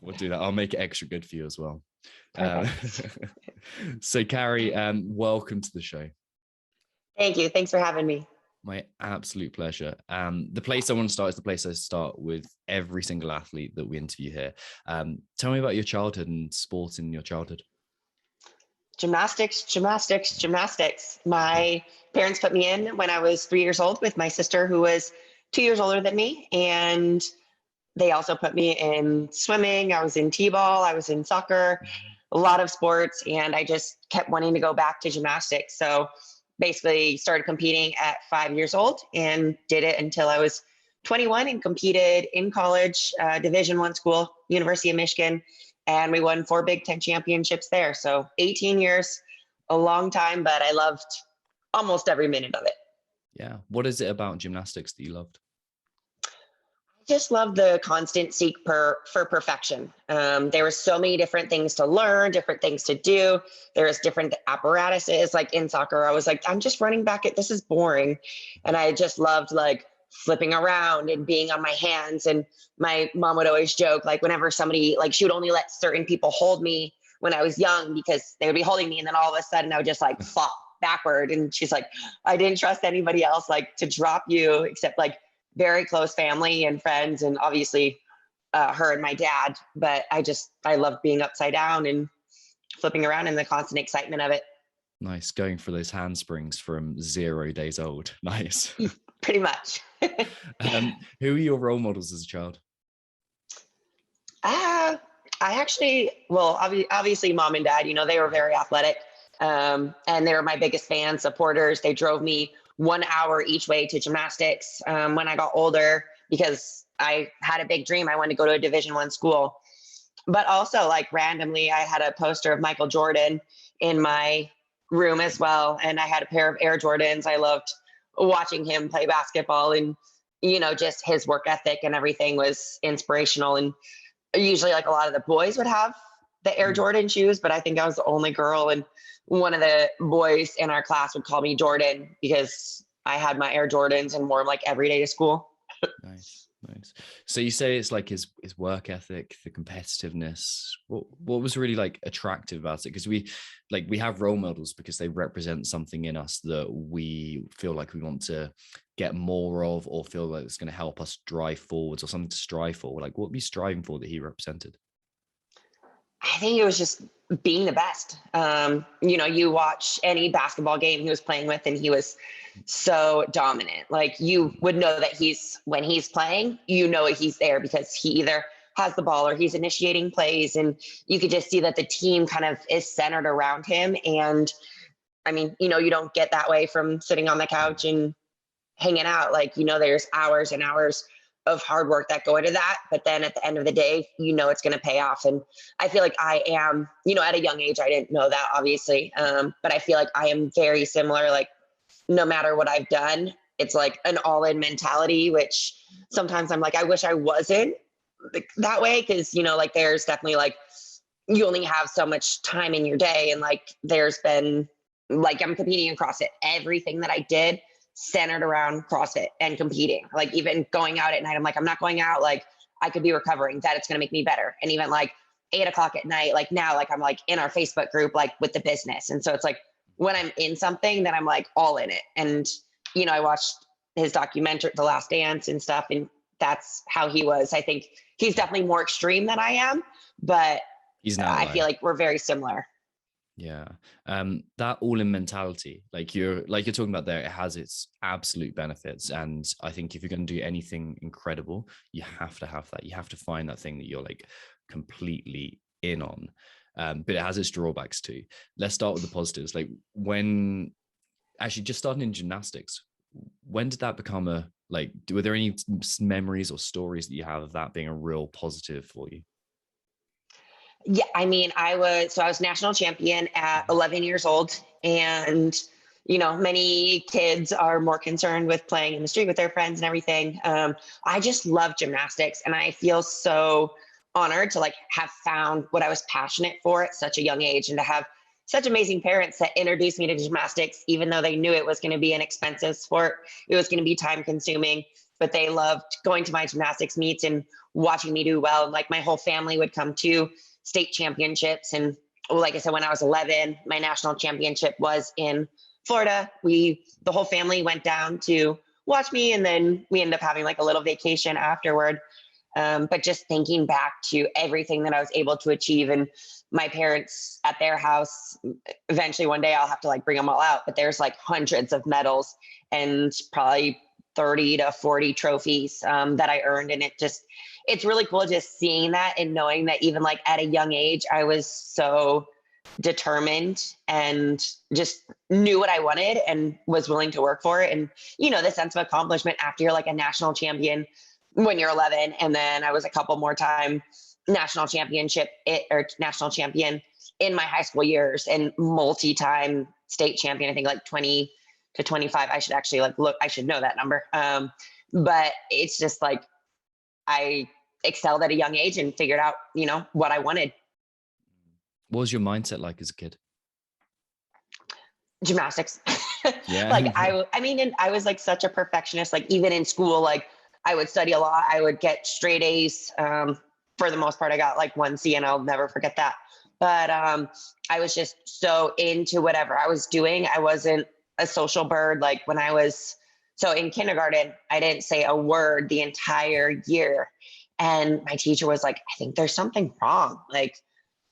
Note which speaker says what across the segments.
Speaker 1: We'll do that. I'll make it extra good for you as well.
Speaker 2: Perfect.
Speaker 1: So Kari, welcome to the show.
Speaker 2: Thank you. Thanks for having me.
Speaker 1: My absolute pleasure. The place I want to start is the place I start with every single athlete that we interview here. Tell me about your childhood and sport in your childhood.
Speaker 2: Gymnastics. My parents put me in when I was 3 years old with my sister, who was 2 years older than me. And they also put me in swimming. I was in t-ball. I was in soccer, a lot of sports. And I just kept wanting to go back to gymnastics. So basically started competing at 5 years old and did it until I was 21 and competed in college, Division I school, University of Michigan. And we won 4 Big Ten championships there. So 18 years, a long time, but I loved almost every minute of it.
Speaker 1: Yeah. What is it about gymnastics that you loved?
Speaker 2: Just love the constant seek for perfection. There were so many different things to learn, different things to do. There's different apparatuses. Like in soccer, I was like, I'm just running back at, this is boring. And I just loved like flipping around and being on my hands. And my mom would always joke, like whenever somebody, like she would only let certain people hold me when I was young because they would be holding me. And then all of a sudden I would just like flop backward. And she's like, I didn't trust anybody else like to drop you except like very close family and friends, and obviously her and my dad. But I love being upside down and flipping around and the constant excitement of it.
Speaker 1: Nice. Going for those handsprings from 0 days old. Nice.
Speaker 2: Pretty much.
Speaker 1: Who were your role models as a child?
Speaker 2: I actually, well, obviously mom and dad, they were very athletic. And they were my biggest fans, supporters. They drove me 1 hour each way to gymnastics when I got older because I had a big dream. I wanted to go to a Division I school. But also like randomly, I had a poster of Michael Jordan in my room as well. And I had a pair of Air Jordans. I loved watching him play basketball, and, just his work ethic and everything was inspirational. And usually like a lot of the boys would have the Air Jordan shoes, but I think I was the only girl. And one of the boys in our class would call me Jordan because I had my Air Jordans and wore them like every day to school.
Speaker 1: Nice. So you say it's like his work ethic, the competitiveness. What was really like attractive about it? Because we have role models because they represent something in us that we feel like we want to get more of, or feel like it's going to help us drive forwards, or something to strive for. Like, what were you striving for that he represented?
Speaker 2: I think it was just being the best. You watch any basketball game he was playing with, and he was so dominant. Like you would know that when he's playing, he's there because he either has the ball or he's initiating plays. And you could just see that the team kind of is centered around him. And I mean, you don't get that way from sitting on the couch and hanging out. Like, there's hours and hours of hard work that go into that. But then at the end of the day, it's going to pay off. And I feel like I am, at a young age, I didn't know that obviously. But I feel like I am very similar. Like no matter what I've done, it's like an all-in mentality, which sometimes I'm like, I wish I wasn't that way. Cause like there's definitely like, you only have so much time in your day. And like, there's been like, I'm competing in CrossFit, everything that I did centered around CrossFit and competing. Like even going out at night, I'm like, I'm not going out. Like I could be recovering, that it's going to make me better. And even like 8 o'clock at night, like now, like I'm like in our Facebook group, like with the business. And so it's like, when I'm in something, then I'm like all in it. And, I watched his documentary, The Last Dance and stuff. And that's how he was. I think he's definitely more extreme than I am, but I feel like we're very similar.
Speaker 1: Yeah. That all-in mentality, like you're talking about there, it has its absolute benefits. And I think if you're going to do anything incredible, you have to have that. You have to find that thing that you're like completely in on. But it has its drawbacks too. Let's start with the positives. Like when actually just starting in gymnastics, when did that become were there any memories or stories that you have of that being a real positive for you?
Speaker 2: Yeah, I mean, I was national champion at 11 years old, and many kids are more concerned with playing in the street with their friends and everything. I just love gymnastics, and I feel so honored to like have found what I was passionate for at such a young age, and to have such amazing parents that introduced me to gymnastics, even though they knew it was going to be an expensive sport. It was going to be time consuming, but they loved going to my gymnastics meets and watching me do well. Like my whole family would come to state championships. And like I said, when I was 11, my national championship was in Florida. The whole family went down to watch me. And then we ended up having like a little vacation afterward. But just thinking back to everything that I was able to achieve, and my parents at their house, eventually one day I'll have to like bring them all out, but there's like hundreds of medals and probably 30 to 40 trophies that I earned. And it's really cool just seeing that and knowing that even like at a young age, I was so determined and just knew what I wanted and was willing to work for it. And, the sense of accomplishment after you're like a national champion when you're 11. And then I was a couple more time national champion in my high school years, and multi-time state champion, I think like 20 to 25. I should actually I should know that number. But it's just like, I excelled at a young age and figured out, what I wanted.
Speaker 1: What was your mindset like as a kid?
Speaker 2: Gymnastics.
Speaker 1: Yeah.
Speaker 2: And I was like such a perfectionist, like even in school, like I would study a lot. I would get straight A's. For the most part, I got like 1C, and I'll never forget that. But I was just so into whatever I was doing. I wasn't a social bird. Like so in kindergarten, I didn't say a word the entire year. And my teacher was like, I think there's something wrong.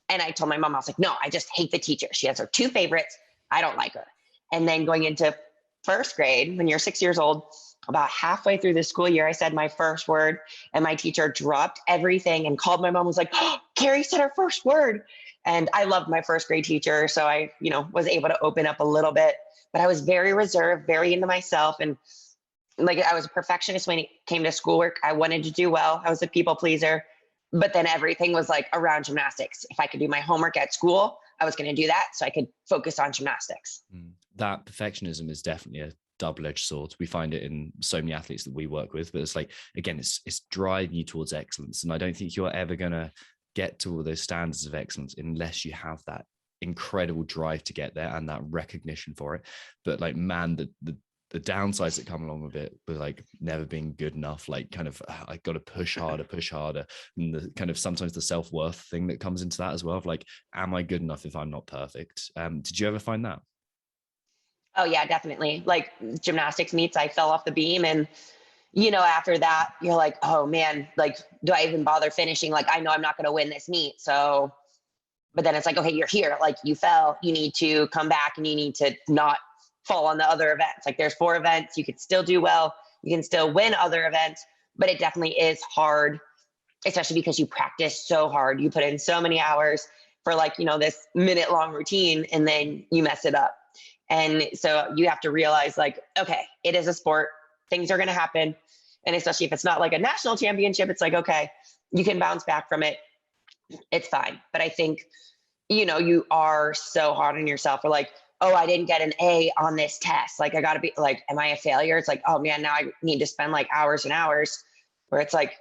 Speaker 2: And I told my mom, I was like, no, I just hate the teacher. She has her two favorites. I don't like her. And then going into first grade, when you're 6 years old, about halfway through the school year, I said my first word, and my teacher dropped everything and called my mom, was like, oh, Kari said her first word. And I loved my first grade teacher. So I, was able to open up a little bit, but I was very reserved, very into myself. And like, I was a perfectionist when it came to schoolwork. I wanted to do well. I was a people pleaser, but then everything was like around gymnastics. If I could do my homework at school, I was going to do that so I could focus on gymnastics.
Speaker 1: That perfectionism is definitely a double-edged sword. We find it in so many athletes that we work with, but it's like, again, it's driving you towards excellence. And I don't think you're ever going to get to all those standards of excellence unless you have that incredible drive to get there and that recognition for it. But like, man, the downsides that come along with it, with like never being good enough, like kind of, I got to push harder. And the kind of sometimes the self-worth thing that comes into that as well, of like, am I good enough if I'm not perfect? Did you ever find that?
Speaker 2: Oh yeah, definitely. Like gymnastics meets, I fell off the beam, and after that, you're like, oh man, like, do I even bother finishing? Like, I know I'm not going to win this meet. So, but then it's like, okay, you're here. Like, you fell, you need to come back, and you need to not fall on the other events. Like, there's 4 events. You could still do well. You can still win other events, but it definitely is hard, especially because you practice so hard. You put in so many hours for like, this minute-long routine, and then you mess it up. And so you have to realize like, okay, it is a sport. Things are going to happen. And especially if it's not like a national championship, it's like, okay, you can bounce back from it. It's fine. But I think, you are so hard on yourself. Or like, oh, I didn't get an A on this test. Like, I got to be like, am I a failure? It's like, oh man, now I need to spend like hours and hours, where it's like,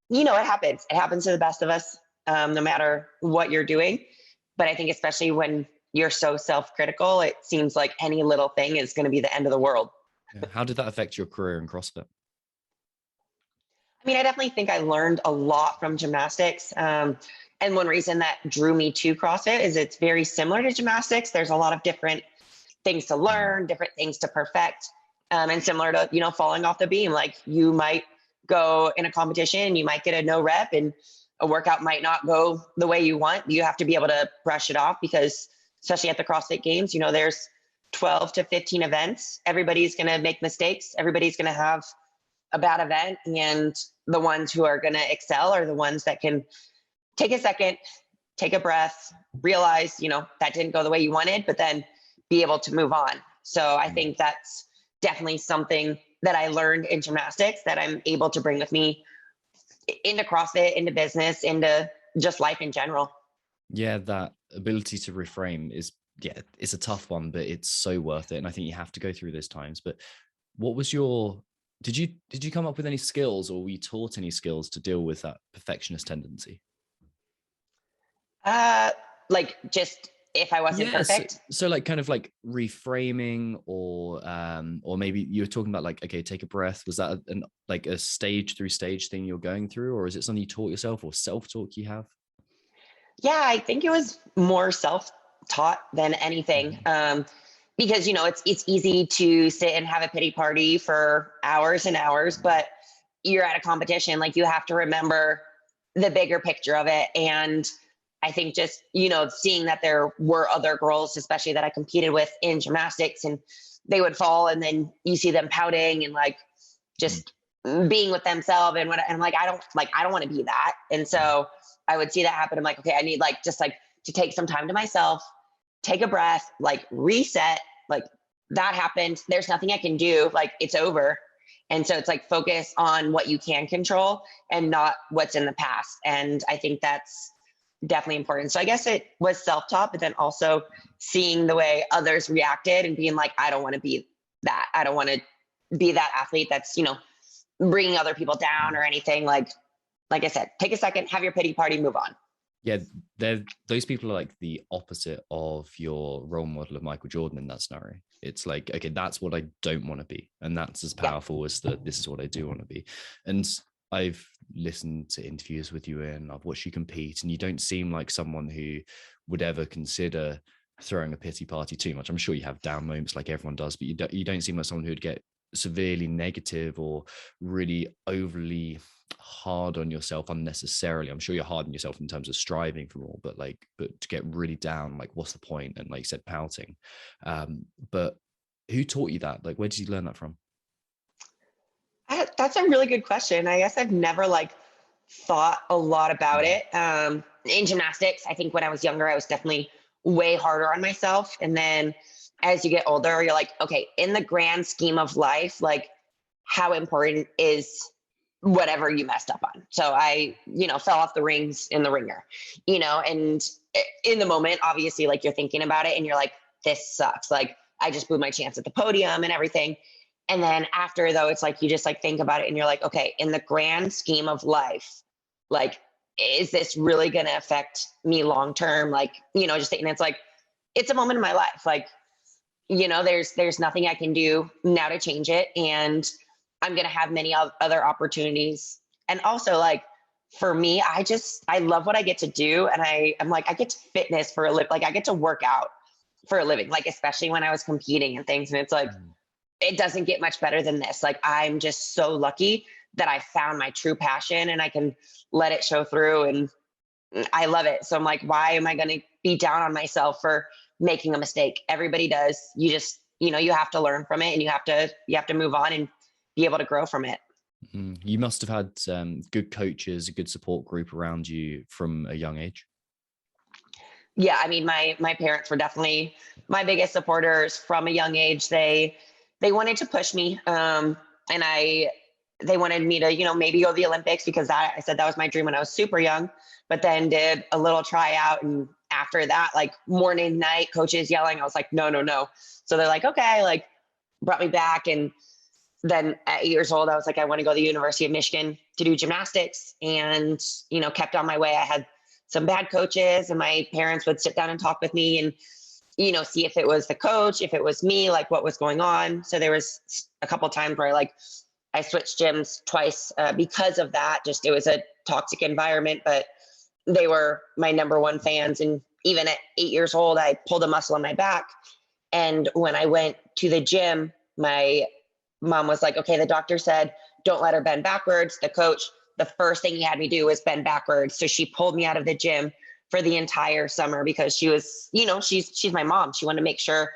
Speaker 2: it happens. It happens to the best of us, no matter what you're doing. But I think especially when you're so self-critical, it seems like any little thing is going to be the end of the world.
Speaker 1: Yeah. How did that affect your career in CrossFit?
Speaker 2: I mean, I definitely think I learned a lot from gymnastics. And one reason that drew me to CrossFit is it's very similar to gymnastics. There's a lot of different things to learn, different things to perfect, and similar to, falling off the beam. Like, you might go in a competition, you might get a no rep, and a workout might not go the way you want. You have to be able to brush it off, because especially at the CrossFit Games, there's 12 to 15 events. Everybody's going to make mistakes. Everybody's going to have a bad event. And the ones who are going to excel are the ones that can take a second, take a breath, realize, that didn't go the way you wanted, but then be able to move on. So I think that's definitely something that I learned in gymnastics that I'm able to bring with me into CrossFit, into business, into just life in general.
Speaker 1: Yeah, that ability to reframe is, it's a tough one, but it's so worth it. And I think you have to go through those times. But what was did you come up with any skills, or were you taught any skills to deal with that perfectionist tendency?
Speaker 2: Like just if I wasn't
Speaker 1: Yes.
Speaker 2: perfect.
Speaker 1: So like kind of like reframing, or maybe you were talking about like, okay, take a breath. Was that like a stage through stage thing you're going through, or is it something you taught yourself or self-talk you have?
Speaker 2: Yeah, I think it was more self-taught than anything.
Speaker 1: Mhm.
Speaker 2: Because it's easy to sit and have a pity party for hours and hours, but you're at a competition, like you have to remember the bigger picture of it. And I think just seeing that there were other girls, especially that I competed with in gymnastics, and they would fall, and then you see them pouting and like
Speaker 1: Mhm.
Speaker 2: just being with themselves, and I'm like, I don't want to be that. And so I would see that happen. I'm like, okay, I need like just like to take some time to myself, take a breath, like reset. Like that happened, there's nothing I can do, like it's over. And so it's like focus on what you can control and not what's in the past. And I think that's definitely important. So I guess it was self-taught, but then also seeing the way others reacted and being like, I don't want to be that. I don't want to be that athlete that's, bringing other people down or anything. Like I said, take a second, have your pity party, move on.
Speaker 1: Yeah, those people are like the opposite of your role model of Michael Jordan in that scenario. It's like, okay, that's what I don't want to be, and that's as
Speaker 2: Yeah.
Speaker 1: powerful as that. This is what I do want to be. And I've listened to interviews with you, and I've watched you compete, and you don't seem like someone who would ever consider throwing a pity party too much. I'm sure you have down moments like everyone does, but you don't seem like someone who'd get severely negative or really overly hard on yourself unnecessarily. I'm sure you're hard on yourself in terms of striving for more, but to get really down, like what's the point? And like you said, pouting. But who taught you that? Like, where did you learn that from?
Speaker 2: That's a really good question. I guess I've never like thought a lot about
Speaker 1: Mm.
Speaker 2: it. In gymnastics, I think when I was younger, I was definitely way harder on myself. And then as you get older, you're like, okay, in the grand scheme of life, like how important is whatever you messed up on? So I, fell off the rings in the ringer, and in the moment, obviously, like you're thinking about it and you're like, this sucks. Like I just blew my chance at the podium and everything. And then after though, it's like, you just like think about it and you're like, okay, in the grand scheme of life, like, is this really going to affect me long-term? Like, just thinking it's like, it's a moment in my life. Like, there's nothing I can do now to change it. And I'm going to have many other opportunities. And also like, for me, I love what I get to do. And I'm like, I get to fitness for a living. Like I get to work out for a living, like, especially when I was competing and things. And it's like,
Speaker 1: Mm.
Speaker 2: it doesn't get much better than this. Like, I'm just so lucky that I found my true passion and I can let it show through, and I love it. So I'm like, why am I going to be down on myself for making a mistake? Everybody does. You just, you have to learn from it, and you have to move on and be able to grow from it.
Speaker 1: You must have had good coaches, a good support group around you from a young age.
Speaker 2: Yeah. I mean, my parents were definitely my biggest supporters from a young age. They wanted to push me. And they wanted me to, maybe go to the Olympics, because I said that was my dream when I was super young, but then did a little tryout. And after that, like morning, night, coaches yelling, I was like, no, no, no. So they're like, okay, like brought me back. And then at 8 years old, I was like, I want to go to the University of Michigan to do gymnastics, and, kept on my way. I had some bad coaches, and my parents would sit down and talk with me and, see if it was the coach, if it was me, like what was going on. So there was a couple of times where like I switched gyms twice because of that. Just, it was a toxic environment, but they were my number one fans. And even at 8 years old, I pulled a muscle in my back. And when I went to the gym, my mom was like, okay, the doctor said, don't let her bend backwards. The coach, the first thing he had me do was bend backwards. So she pulled me out of the gym for the entire summer, because she was, she's my mom. She wanted to make sure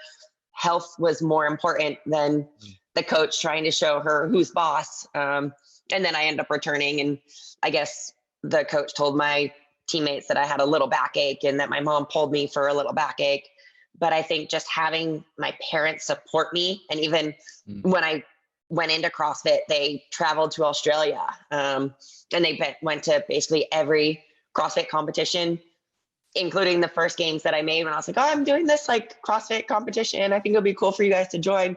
Speaker 2: health was more important than the coach trying to show her who's boss. And then I ended up returning, and I guess the coach told my teammates that I had a little backache and that my mom pulled me for a little backache. But I think just having my parents support me, and even when I went into CrossFit, they traveled to Australia, and they went to basically every CrossFit competition, including the first games that I made, when I was like, oh, I'm doing this like CrossFit competition, I think it'll be cool for you guys to join.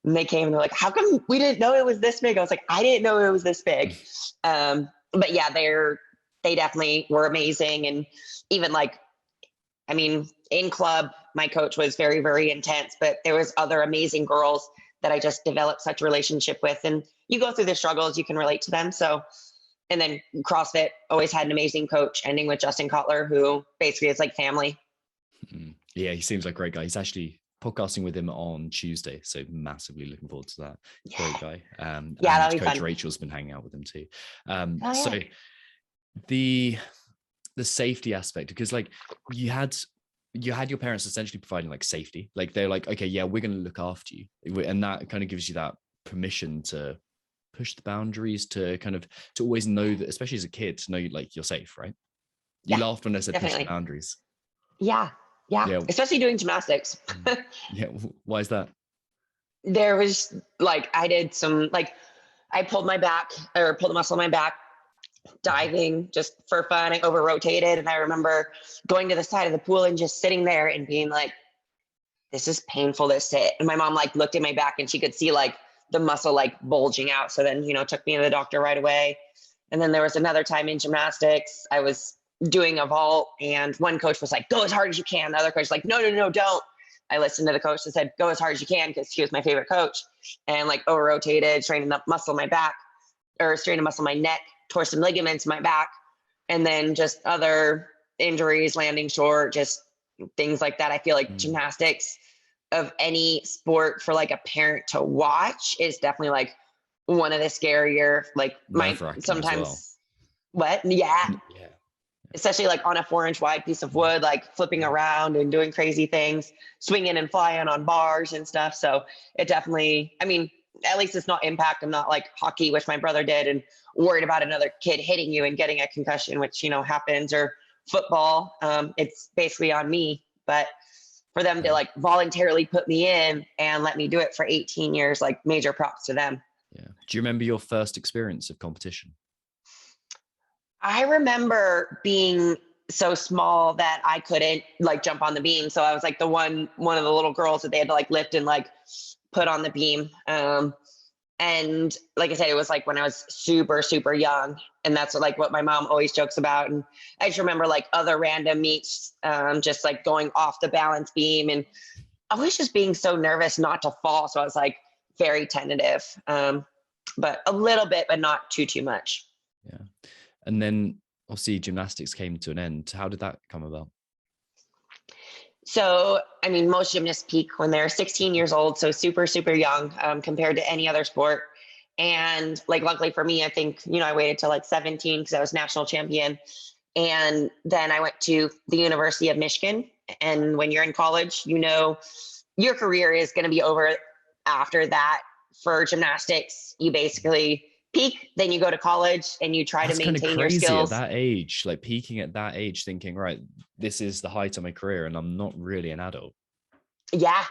Speaker 2: And they came and they're like, how come we didn't know it was this big? I was like, I didn't know it was this big. But yeah, they definitely were amazing. And even like I mean, in club, my coach was very, very intense, but there was other amazing girls that I just developed such a relationship with. And you go through the struggles, you can relate to them. So, and then CrossFit always had an amazing coach, ending with Justin Kotler, who basically is like family.
Speaker 1: Yeah, he seems like a great guy. He's actually podcasting with him on Tuesday, so massively looking forward to that. Great guy.
Speaker 2: Yeah,
Speaker 1: and
Speaker 2: that'll be
Speaker 1: Coach
Speaker 2: fun.
Speaker 1: Rachel's been hanging out with him too.
Speaker 2: Yeah.
Speaker 1: So the safety aspect, because like you had your parents essentially providing like safety, like they're like, okay, yeah, we're going to look after you, and that kind of gives you that permission to push the boundaries, to kind of to always know that, especially as a kid, to know like you're safe, right? You laughed when I said push the boundaries.
Speaker 2: Yeah. Especially doing gymnastics.
Speaker 1: Yeah. Why is that?
Speaker 2: There was like, I did some, like, I pulled a muscle in my back diving just for fun. I over rotated. And I remember going to the side of the pool and just sitting there and being like, this is painful to sit. And my mom like looked at my back and she could see like the muscle like bulging out. So then, took me to the doctor right away. And then there was another time in gymnastics, I was doing a vault and one coach was like, go as hard as you can. The other coach was like, no, don't. I listened to the coach that said, go as hard as you can, because he was my favorite coach, and like over rotated, straining up muscle in my back, or straining a muscle in my neck, tore some ligaments in my back, and then just other injuries, landing short, just things like that. I feel like gymnastics of any sport for like a parent to watch is definitely like one of the scarier, like sometimes what? Yeah. Especially like on a 4-inch wide piece of wood, like flipping around and doing crazy things, swinging and flying on bars and stuff. So it definitely, I mean, at least it's not impact. I'm not like hockey, which my brother did, and worried about another kid hitting you and getting a concussion, which, happens, or football. It's basically on me, but for them to like voluntarily put me in and let me do it for 18 years, like major props to them.
Speaker 1: Yeah. Do you remember your first experience of competition?
Speaker 2: I remember being so small that I couldn't like jump on the beam. So I was like one of the little girls that they had to like lift and like put on the beam. And like I said, it was like when I was super, super young, and that's what my mom always jokes about. And I just remember like other random meets, just like going off the balance beam, and I was just being so nervous not to fall. So I was like very tentative, but a little bit, but not too much.
Speaker 1: Yeah. And then obviously gymnastics came to an end. How did that come about?
Speaker 2: So, I mean, most gymnasts peak when they're 16 years old. So super, super young, compared to any other sport. And like, luckily for me, I think, I waited till like 17 because I was national champion. And then I went to the University of Michigan. And when you're in college, your career is going to be over after that. For gymnastics, you basically peak, then you go to college and you try to maintain your skills
Speaker 1: at that age, like peaking at that age, thinking, right, this is the height of my career and I'm not really an adult.
Speaker 2: Yeah.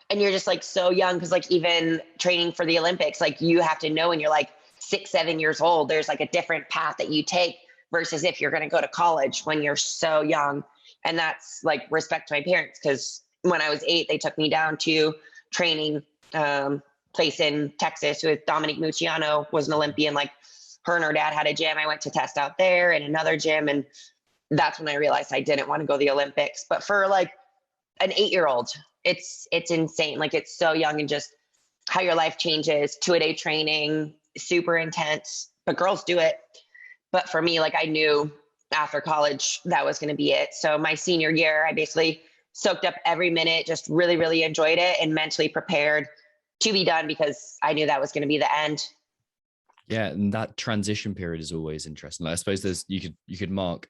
Speaker 2: And you're just like so young, because like even training for the Olympics, like you have to know when you're like 6-7 years old, there's like a different path that you take versus if you're going to go to college when you're so young. And that's like respect to my parents, because when I was 8, they took me down to training place in Texas with Dominique Mucciano, was an Olympian. Like her and her dad had a gym. I went to test out there and another gym. And that's when I realized I didn't want to go to the Olympics. But for like an 8-year-old, it's insane. Like it's so young, and just how your life changes. 2-a-day training, super intense, but girls do it. But for me, like I knew after college that was going to be it. So my senior year, I basically soaked up every minute, just really, really enjoyed it, and mentally prepared to be done, because I knew that was going to be the end.
Speaker 1: Yeah. And that transition period is always interesting. Like, I suppose you could mark,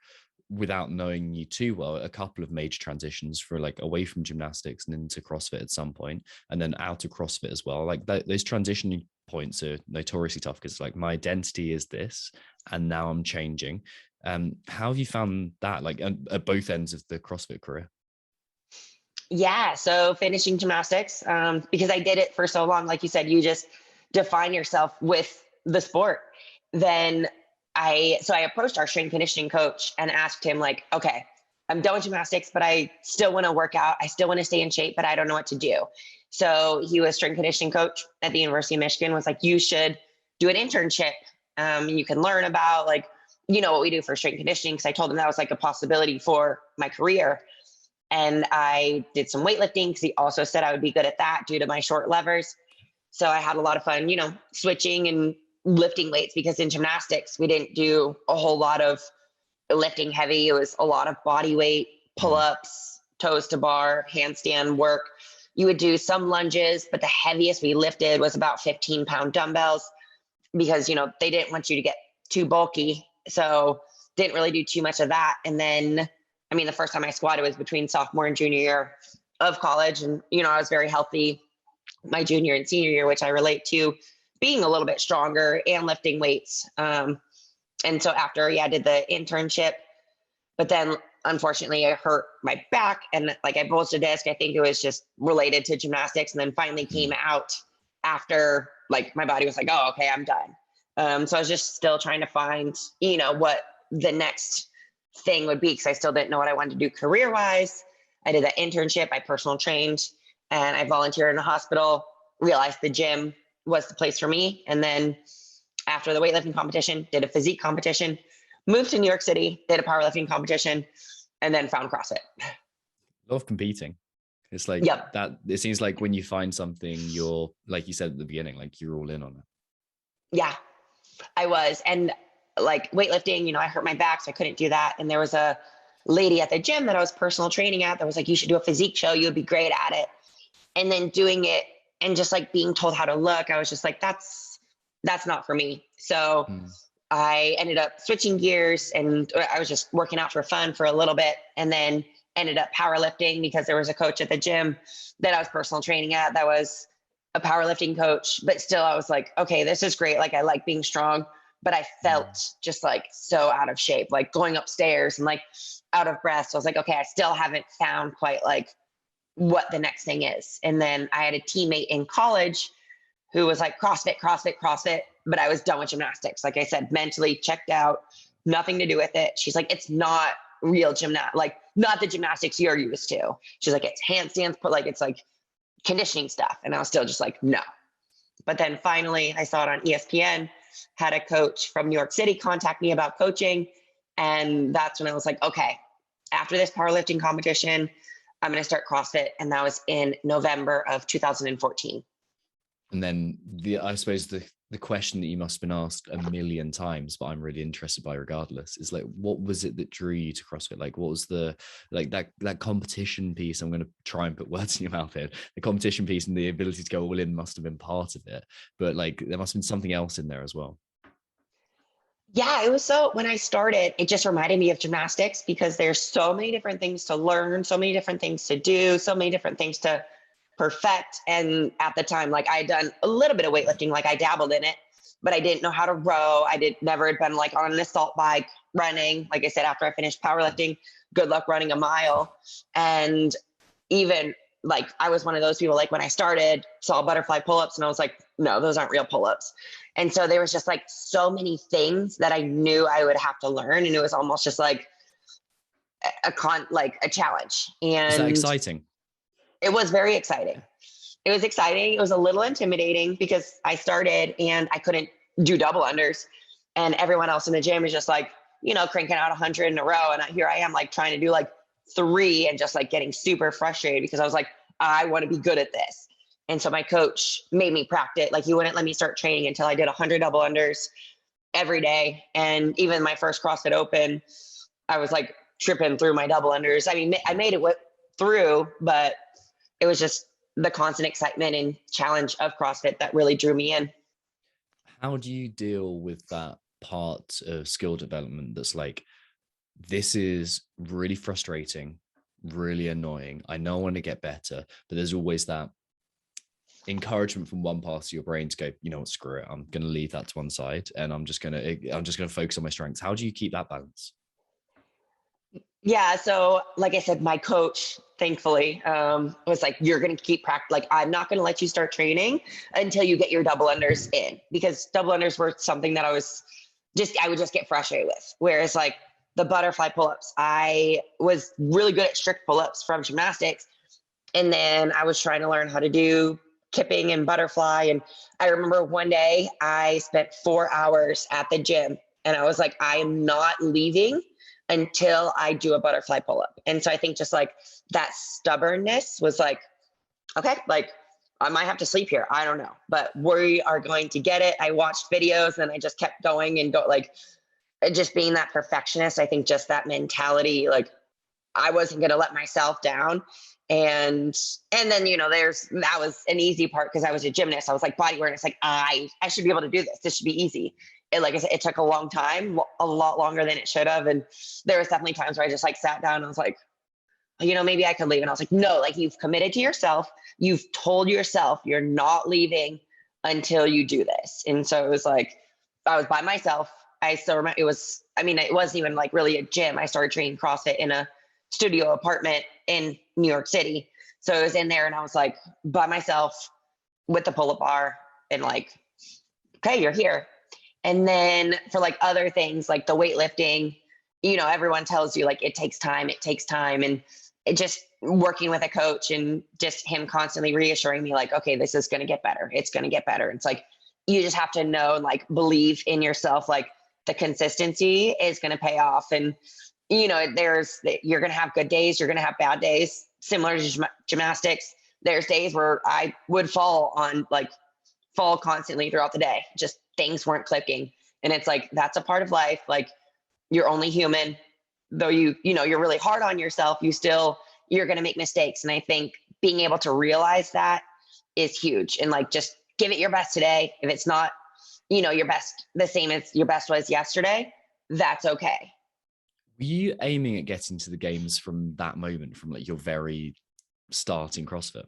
Speaker 1: without knowing you too well, a couple of major transitions for like away from gymnastics and into CrossFit at some point, and then out of CrossFit as well. Like those transition points are notoriously tough, because like my identity is this and now I'm changing. How have you found that, like at both ends of the CrossFit career?
Speaker 2: Yeah. So finishing gymnastics, because I did it for so long, like you said, you just define yourself with the sport. Then I approached our strength and conditioning coach and asked him like, okay, I'm done with gymnastics, but I still want to work out. I still want to stay in shape, but I don't know what to do. So he was strength and conditioning coach at the University of Michigan, was like, you should do an internship. You can learn about like, what we do for strength and conditioning. Cause I told him that was like a possibility for my career. And I did some weightlifting because he also said I would be good at that due to my short levers. So I had a lot of fun, switching and lifting weights, because in gymnastics, we didn't do a whole lot of lifting heavy. It was a lot of body weight, pull-ups, toes to bar, handstand work. You would do some lunges, but the heaviest we lifted was about 15-pound dumbbells, because, they didn't want you to get too bulky. So didn't really do too much of that. And then, the first time I squatted was between sophomore and junior year of college. And, I was very healthy my junior and senior year, which I relate to being a little bit stronger and lifting weights. And so after, I did the internship, but then unfortunately I hurt my back and I bulged a disc. I think it was just related to gymnastics, and then finally came out after my body was like, oh, okay, I'm done. So I was just still trying to find, what the next thing would be, because I still didn't know what I wanted to do career-wise. I did that internship, I personal trained, and I volunteered in a hospital, realized the gym was the place for me. And then after the weightlifting competition, did a physique competition, moved to New York City, did a powerlifting competition, and then found CrossFit.
Speaker 1: Love competing. It's that it seems like when you find something, you're, like you said at the beginning, you're all in on it.
Speaker 2: Yeah, I was. And weightlifting, I hurt my back, so I couldn't do that. And there was a lady at the gym that I was personal training at that was like, you should do a physique show. You would be great at it. And then doing it and just being told how to look, I was just like, that's not for me. So I ended up switching gears, and I was just working out for fun for a little bit, and then ended up powerlifting because there was a coach at the gym that I was personal training at that was a powerlifting coach. But still, I was like, okay, this is great. I like being strong, but I felt just so out of shape, going upstairs and out of breath. So I was like, okay, I still haven't found quite what the next thing is. And then I had a teammate in college who was like, CrossFit. But I was done with gymnastics. Like I said, mentally checked out, nothing to do with it. She's like, it's not real not the gymnastics you're used to. She's like, it's handstands, but it's conditioning stuff. And I was still just like, no. But then finally I saw it on ESPN, had a coach from New York City contact me about coaching. And that's when I was like, okay, after this powerlifting competition, I'm going to start CrossFit. And that was in November of 2014.
Speaker 1: And then I suppose the question that you must have been asked a million times, but I'm really interested by regardless, is what was it that drew you to CrossFit? What was the, that competition piece? I'm going to try and put words in your mouth here. The competition piece and the ability to go all in must have been part of it, but there must have been something else in there as well.
Speaker 2: Yeah, it was when I started, it just reminded me of gymnastics, because there's so many different things to learn, so many different things to do, so many different things to perfect. And at the time, I had done a little bit of weightlifting, I dabbled in it, but I didn't know how to row. Never had been on an assault bike running. Like I said, after I finished powerlifting, good luck running a mile. And even I was one of those people, when I started, saw butterfly pull-ups and I was like, no, those aren't real pull-ups. And so there was just so many things that I knew I would have to learn. And it was almost just a challenge. And
Speaker 1: is that exciting?
Speaker 2: It was very exciting. It was exciting. It was a little intimidating because I started and I couldn't do double unders, and everyone else in the gym is just cranking out 100 in a row. And here I am trying to do 3 and just getting super frustrated because I was like, I want to be good at this. And so my coach made me practice. He wouldn't let me start training until I did 100 double unders every day. And even my first CrossFit Open, I was tripping through my double unders. I made it through, but it was just the constant excitement and challenge of CrossFit that really drew me in.
Speaker 1: How do you deal with that part of skill development that's this is really frustrating, really annoying. I know I want to get better, but there's always that encouragement from one part of your brain to go, you know what, screw it. I'm going to leave that to one side and I'm just going to focus on my strengths. How do you keep that balance?
Speaker 2: Yeah. So like I said, my coach, thankfully, was like, you're going to keep practicing. I'm not going to let you start training until you get your double unders in, because double unders were something that I would just get frustrated with. Whereas the butterfly pull-ups, I was really good at strict pull-ups from gymnastics. And then I was trying to learn how to do kipping and butterfly. And I remember one day I spent 4 hours at the gym and I was like, I am not leaving until I do a butterfly pull-up. And so I think just like that stubbornness was like, okay, like I might have to sleep here. I don't know, but we are going to get it. I watched videos and I just kept going and like just being that perfectionist. I think just that mentality, like I wasn't going to let myself down. And then, that was an easy part because I was a gymnast. I was like body awareness, like I should be able to do this. This should be easy. Like I said, it took a long time, a lot longer than it should have. And there was definitely times where I just like sat down and I was like, maybe I could leave. And I was like, no, like you've committed to yourself. You've told yourself you're not leaving until you do this. And so it was like, I was by myself. I still remember it wasn't even like really a gym. I started training CrossFit in a studio apartment in New York City. So I was in there and I was like by myself with the pull-up bar and like, okay, you're here. And then for like other things like the weightlifting, everyone tells you like it takes time. And it just working with a coach and just him constantly reassuring me like, okay, this is going to get better. It's going to get better. It's like, you just have to know and like believe in yourself. Like the consistency is going to pay off. And, you're going to have good days. You're going to have bad days, similar to gymnastics. There's days where I would fall constantly throughout the day. Just things weren't clicking. And it's like, that's a part of life. Like you're only human, though you're really hard on yourself. You're going to make mistakes. And I think being able to realize that is huge. And like, just give it your best today. If it's not, your best, the same as your best was yesterday, that's okay.
Speaker 1: Were you aiming at getting to the games from that moment, from like your very start in CrossFit?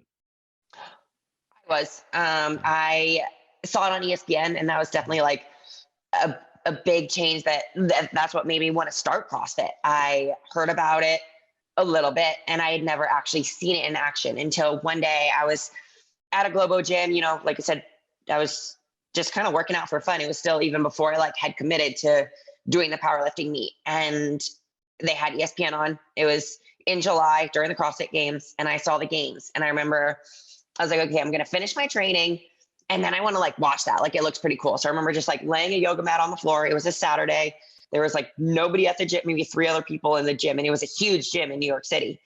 Speaker 2: I was. I saw it on ESPN, and that was definitely like a big change. That's what made me want to start CrossFit. I heard about it a little bit, and I had never actually seen it in action until one day I was at a Globo gym. Like I said, I was just kind of working out for fun. It was still even before I like had committed to doing the powerlifting meet, and they had ESPN on. It was in July during the CrossFit Games, and I saw the games. And I remember I was like, okay, I'm going to finish my training, and then I want to like watch that. Like it looks pretty cool. So I remember just like laying a yoga mat on the floor. It was a Saturday. There was like nobody at the gym, maybe 3 other people in the gym, and it was a huge gym in New York City.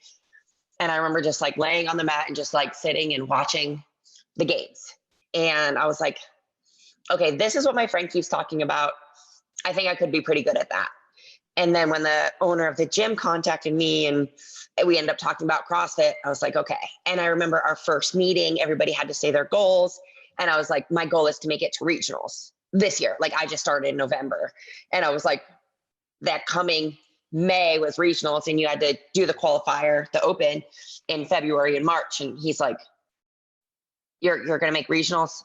Speaker 2: And I remember just like laying on the mat and just like sitting and watching the games. And I was like, okay, this is what my friend keeps talking about. I think I could be pretty good at that. And then when the owner of the gym contacted me and we ended up talking about CrossFit, I was like, okay. And I remember our first meeting, everybody had to say their goals. And I was like, my goal is to make it to regionals this year. Like I just started in November. And I was like, that coming May was regionals and you had to do the qualifier, the open in February and March. And he's like, you're going to make regionals?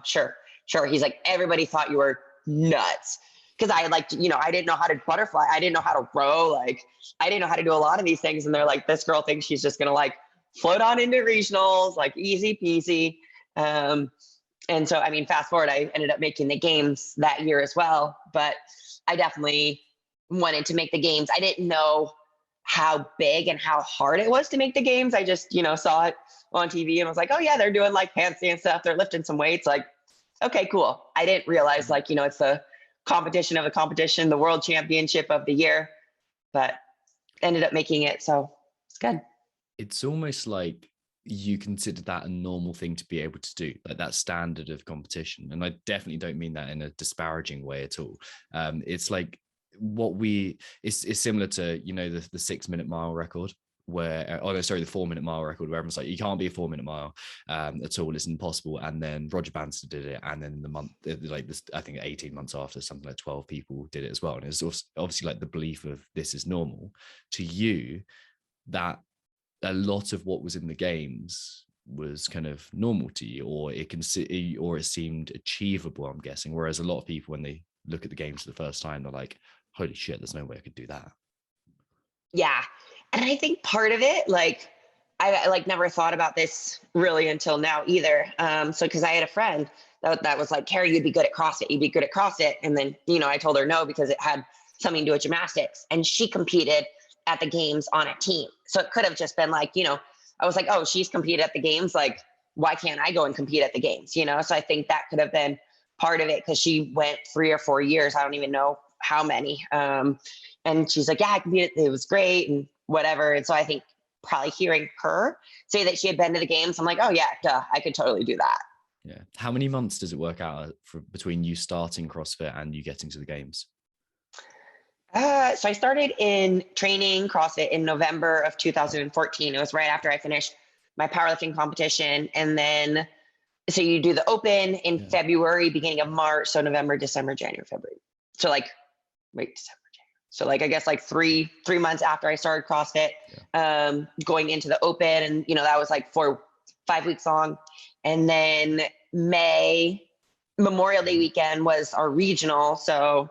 Speaker 2: Sure. He's like, everybody thought you were nuts. Cause I had like, I didn't know how to butterfly. I didn't know how to row. Like I didn't know how to do a lot of these things. And they're like, this girl thinks she's just going to like float on into regionals, like easy peasy. And so, fast forward, I ended up making the games that year as well, but I definitely wanted to make the games. I didn't know how big and how hard it was to make the games. I just, saw it on TV and was like, oh yeah, they're doing like handstand stuff. They're lifting some weights. Like, okay, cool. I didn't realize like, it's the competition of the competition, the world championship of the year, but ended up making it. So it's good.
Speaker 1: It's almost like you consider that a normal thing to be able to do, like that standard of competition. And I definitely don't mean that in a disparaging way at all. It's like it's similar to, the 6-minute mile record where, the 4-minute mile record where everyone's like, you can't be a 4-minute mile at all. It's impossible. And then Roger Bannister did it. And then I think 18 months after, something like 12 people did it as well. And it's obviously like the belief of this is normal to you, that a lot of what was in the games was kind of normal to you, or it seemed achievable, I'm guessing. Whereas a lot of people, when they look at the games for the first time, they're like, holy shit, there's no way I could do that.
Speaker 2: Yeah. And I think part of it, like, I like never thought about this really until now either. So, cause I had a friend that was like, Kari, you'd be good at CrossFit. You'd be good at CrossFit. And then, I told her no, because it had something to do with gymnastics, and she competed at the games on a team. So it could have just been like, I was like, oh, she's competed at the games. Like, why can't I go and compete at the games? So I think that could have been part of it, because she went 3 or 4 years. I don't even know how many, And she's like, yeah, I competed. It was great and whatever. And so I think probably hearing her say that she had been to the games, I'm like, oh yeah, duh, I could totally do that.
Speaker 1: Yeah. How many months does it work out between you starting CrossFit and you getting to the games?
Speaker 2: So I started in training CrossFit in November of 2014. It was right after I finished my powerlifting competition. And then, so you do the open in February, beginning of March. So November, December, January, February. So like, December, January. So like, I guess like three months after I started CrossFit, going into the open. And, that was like 5 weeks long. And then May, Memorial Day weekend was our regional. So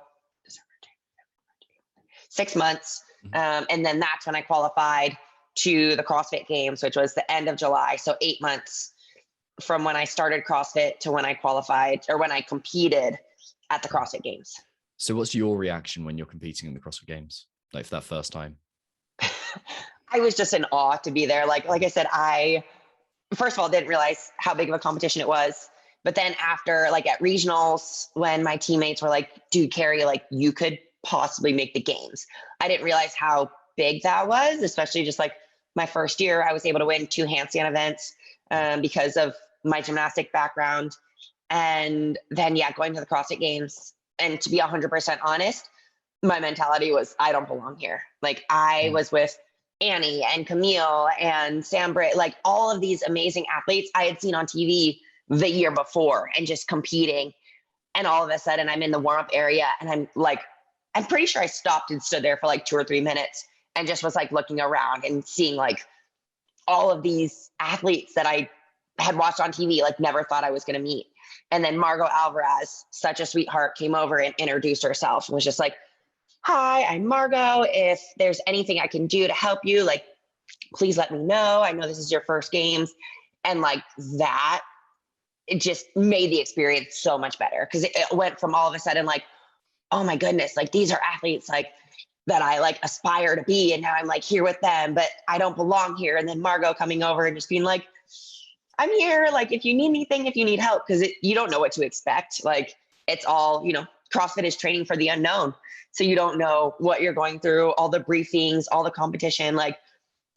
Speaker 2: 6 months. And then that's when I qualified to the CrossFit Games, which was the end of July. So 8 months from when I started CrossFit to when I qualified or when I competed at the CrossFit Games.
Speaker 1: So what's your reaction when you're competing in the CrossFit Games? Like for that first time?
Speaker 2: I was just in awe to be there. Like I said, I, first of all, didn't realize how big of a competition it was. But then after, like at regionals, when my teammates were like, dude, Kari, like you could possibly make the games. I didn't realize how big that was, especially just like my first year. I was able to win 2 handstand events because of my gymnastic background. And then, going to the CrossFit Games. And to be 100% honest, my mentality was, I don't belong here. Like I was with Annie and Camille and Sam Britt, like all of these amazing athletes I had seen on TV the year before and just competing. And all of a sudden I'm in the warm-up area and I'm pretty sure I stopped and stood there for like 2 or 3 minutes and just was like looking around and seeing like all of these athletes that I had watched on TV, like never thought I was going to meet. And then Margot Alvarez, such a sweetheart, came over and introduced herself and was just like, hi, I'm Margot. If there's anything I can do to help you, like, please let me know. I know this is your first games. And like that, it just made the experience so much better. Cause it went from all of a sudden like, oh my goodness, like these are athletes like that I like aspire to be. And now I'm like here with them, but I don't belong here. And then Margot coming over and just being like, I'm here. Like if you need anything, if you need help, cause you don't know what to expect. Like it's all, CrossFit is training for the unknown. So you don't know what you're going through, all the briefings, all the competition, like,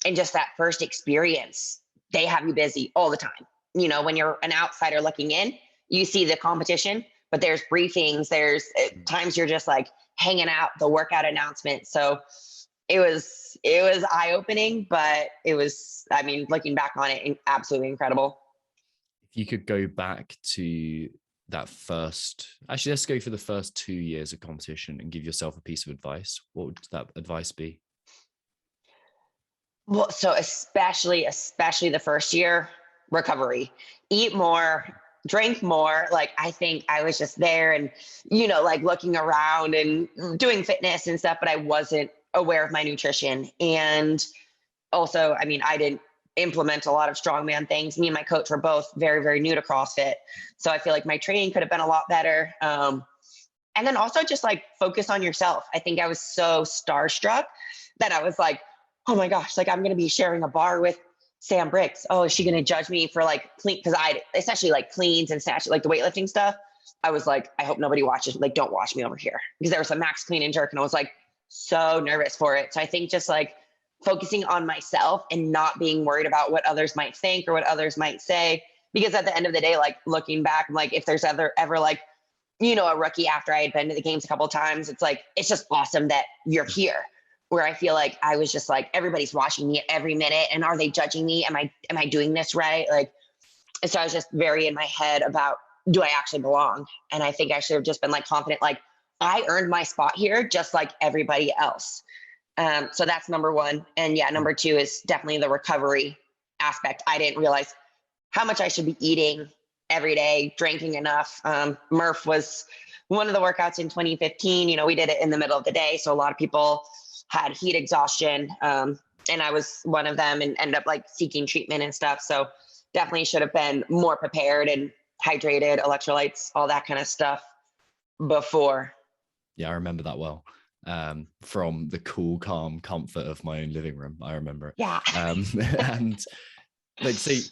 Speaker 2: and just that first experience, they have you busy all the time. When you're an outsider looking in, you see the competition, but there's briefings, there's times you're just like hanging out, the workout announcement. So it was eye-opening, but it was, looking back on it, absolutely incredible.
Speaker 1: If you could go back to that let's go for the first 2 years of competition and give yourself a piece of advice, what would that advice be?
Speaker 2: Well, so especially the first year, recovery, eat more, drink more. Like, I think I was just there and, like looking around and doing fitness and stuff, but I wasn't aware of my nutrition. And also, I didn't implement a lot of strongman things. Me and my coach were both very, very new to CrossFit. So I feel like my training could have been a lot better. And then also just like focus on yourself. I think I was so starstruck that I was like, oh my gosh, like I'm going to be sharing a bar with Sam Bricks. Oh, is she going to judge me for like clean? Cause I essentially like cleans and snatch, like the weightlifting stuff. I was like, I hope nobody watches, like, don't watch me over here, because there was a max clean and jerk and I was like so nervous for it. So I think just like focusing on myself and not being worried about what others might think or what others might say. Because at the end of the day, like looking back, like if there's ever like, a rookie after I had been to the games a couple of times, it's like, it's just awesome that you're here. Where I feel like I was just like, everybody's watching me every minute. And are they judging me? Am I doing this right? Like, so I was just very in my head about, do I actually belong? And I think I should have just been like confident, like I earned my spot here just like everybody else. So that's number one. And number two is definitely the recovery aspect. I didn't realize how much I should be eating every day, drinking enough. Murph was one of the workouts in 2015. We did it in the middle of the day. So a lot of people had heat exhaustion. And I was one of them and ended up like seeking treatment and stuff. So definitely should have been more prepared and hydrated, electrolytes, all that kind of stuff before.
Speaker 1: Yeah, I remember that well. From the cool, calm comfort of my own living room. I remember it.
Speaker 2: Yeah.
Speaker 1: And like, see,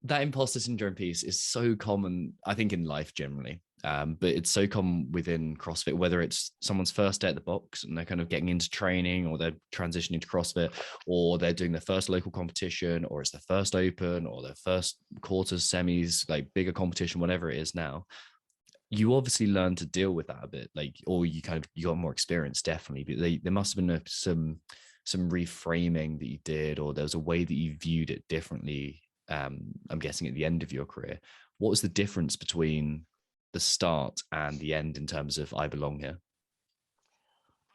Speaker 1: that imposter syndrome piece is so common, I think, in life generally. But it's so common within CrossFit, whether it's someone's first day at the box and they're kind of getting into training, or they're transitioning to CrossFit, or they're doing their first local competition, or it's their first open, or their first quarters, semis, like bigger competition, whatever it is now. You obviously learn to deal with that a bit, like, or you got more experience, definitely. But there must have been some reframing that you did, or there was a way that you viewed it differently. I'm guessing at the end of your career. What was the difference between the start and the end in terms of I belong here?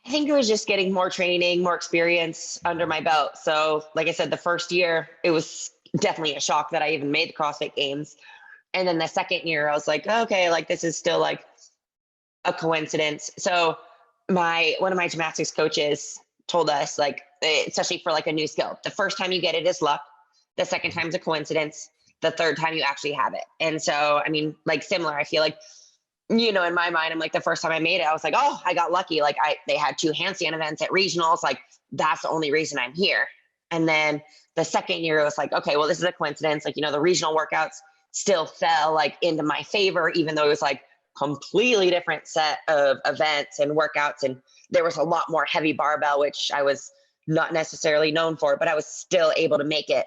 Speaker 2: I think it was just getting more training, more experience under my belt. So, like I said, the first year, it was definitely a shock that I even made the CrossFit Games. And then the second year, I was like, okay, like this is still like a coincidence. So, one of my gymnastics coaches told us, like, especially for like a new skill, the first time you get it is luck. The second time's a coincidence. The third time you actually have it. And so, I mean, like similar, I feel like, in my mind, I'm like, the first time I made it, I was like, oh, I got lucky. Like they had 2 handstand events at regionals. Like that's the only reason I'm here. And then the second year, it was like, okay, well, this is a coincidence. Like, the regional workouts still fell like into my favor, even though it was like completely different set of events and workouts. And there was a lot more heavy barbell, which I was not necessarily known for, but I was still able to make it.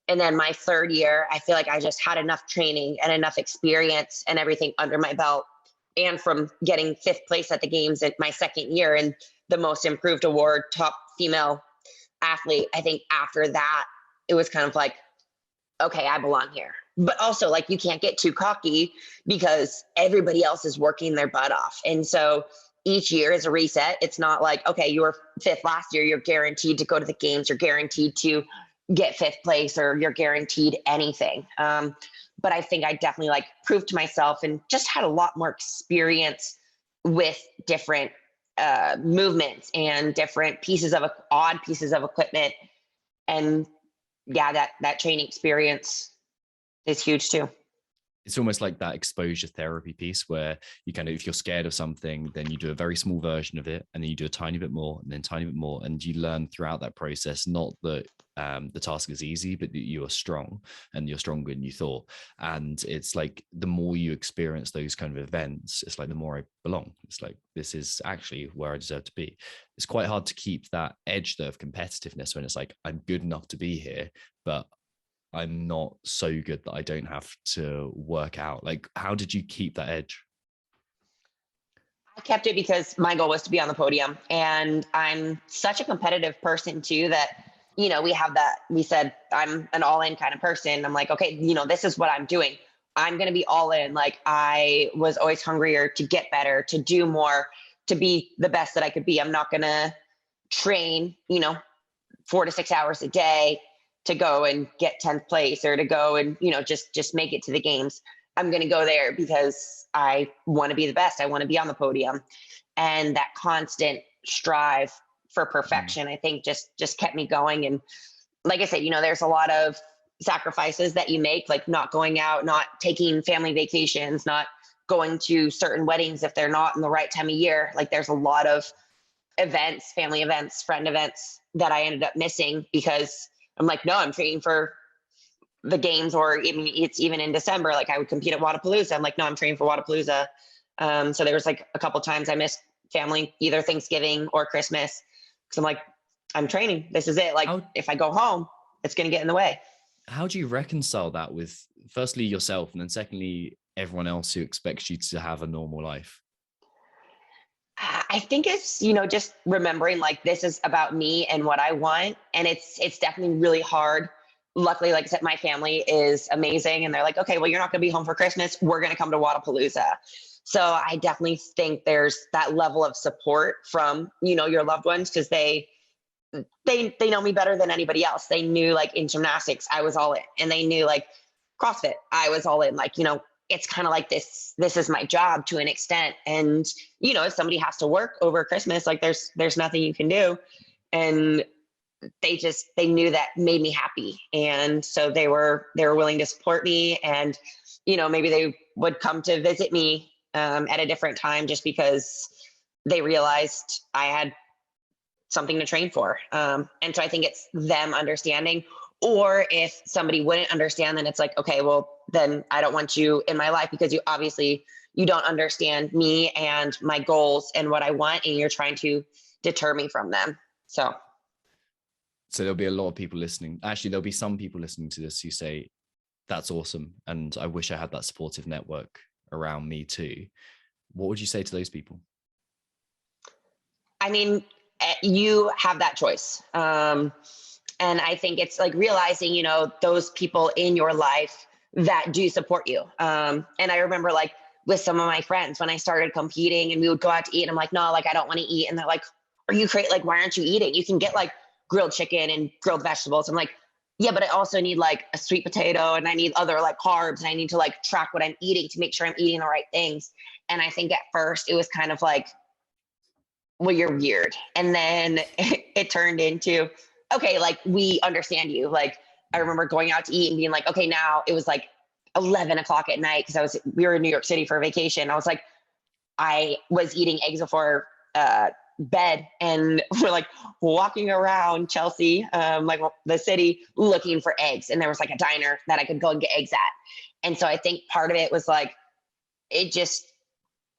Speaker 2: And then my third year, I feel like I just had enough training and enough experience and everything under my belt. And from getting 5th place at the games at my second year and the most improved award, top female athlete, I think after that, it was kind of like, okay, I belong here. But also, like, you can't get too cocky because everybody else is working their butt off. And so each year is a reset. It's not like, okay, you were 5th last year, you're guaranteed to go to the games, you're guaranteed to get 5th place, or you're guaranteed anything. But I think I definitely like proved to myself and just had a lot more experience with different movements and different odd pieces of equipment. And yeah, that training experience is huge too.
Speaker 1: It's almost like that exposure therapy piece where you kind of, if you're scared of something, then you do a very small version of it, and then you do a tiny bit more, and then tiny bit more, and you learn throughout that process, not that the task is easy, but that you are strong, and you're stronger than you thought. And it's like the more you experience those kind of events, it's like the more I belong. It's like, this is actually where I deserve to be. It's quite hard to keep that edge though of competitiveness when it's like, I'm good enough to be here, but I'm not so good that I don't have to work out. Like, how did you keep that edge?
Speaker 2: I kept it because my goal was to be on the podium. And I'm such a competitive person too, that, we said, I'm an all in kind of person. I'm like, okay, this is what I'm doing. I'm going to be all in. Like, I was always hungrier to get better, to do more, to be the best that I could be. I'm not going to train, 4 to 6 hours a day to go and get 10th place, or to go and, just make it to the games. I'm going to go there because I want to be the best. I want to be on the podium. And that constant strive for perfection, I think just kept me going. And like I said, there's a lot of sacrifices that you make, like not going out, not taking family vacations, not going to certain weddings if they're not in the right time of year. Like, there's a lot of events, family events, friend events that I ended up missing because I'm like, no, I'm training for the games, or it's even in December. Like, I would compete at Wodapalooza. I'm like, no, I'm training for Wodapalooza. So there was like a couple times I missed family, either Thanksgiving or Christmas. Cause I'm like, I'm training. This is it. Like, if I go home, it's going to get in the way.
Speaker 1: How do you reconcile that with, firstly, yourself, and then secondly, everyone else who expects you to have a normal life?
Speaker 2: I think it's, just remembering like, this is about me and what I want. And it's definitely really hard. Luckily, like I said, my family is amazing. And they're like, okay, well, you're not going to be home for Christmas. We're going to come to Wodapalooza. So I definitely think there's that level of support from, your loved ones, because they know me better than anybody else. They knew, like, in gymnastics, I was all in, and they knew, like, CrossFit, I was all in. Like, it's kind of like this is my job to an extent. And, if somebody has to work over Christmas, like there's nothing you can do. And they knew that made me happy. And so they were willing to support me, and, maybe they would come to visit me at a different time just because they realized I had something to train for. And so I think it's them understanding. Or if somebody wouldn't understand, then it's like, okay, well, then I don't want you in my life because you obviously, you don't understand me and my goals and what I want, and you're trying to deter me from them. So
Speaker 1: there'll be a lot of people listening. Actually, there'll be some people listening to this who say, that's awesome, and I wish I had that supportive network around me too. What would you say to those people?
Speaker 2: I mean, you have that choice. And I think it's like realizing, you know, those people in your life that do support you. And I remember like with some of my friends when I started competing and we would go out to eat and I'm like, no, like I don't want to eat. And they're like, are you crazy? Like, why aren't you eating? You can get like grilled chicken and grilled vegetables. I'm like, yeah, but I also need like a sweet potato and I need other like carbs and I need to like track what I'm eating to make sure I'm eating the right things. And I think at first it was kind of like, well, you're weird. And then it turned into, okay, like we understand you. Like I remember going out to eat and being like, okay, now it was like 11 o'clock at night because we were in New York City for a vacation. I was like, I was eating eggs before bed, and we're like walking around Chelsea, like the city, looking for eggs. And there was like a diner that I could go and get eggs at. And so I think part of it was like, it just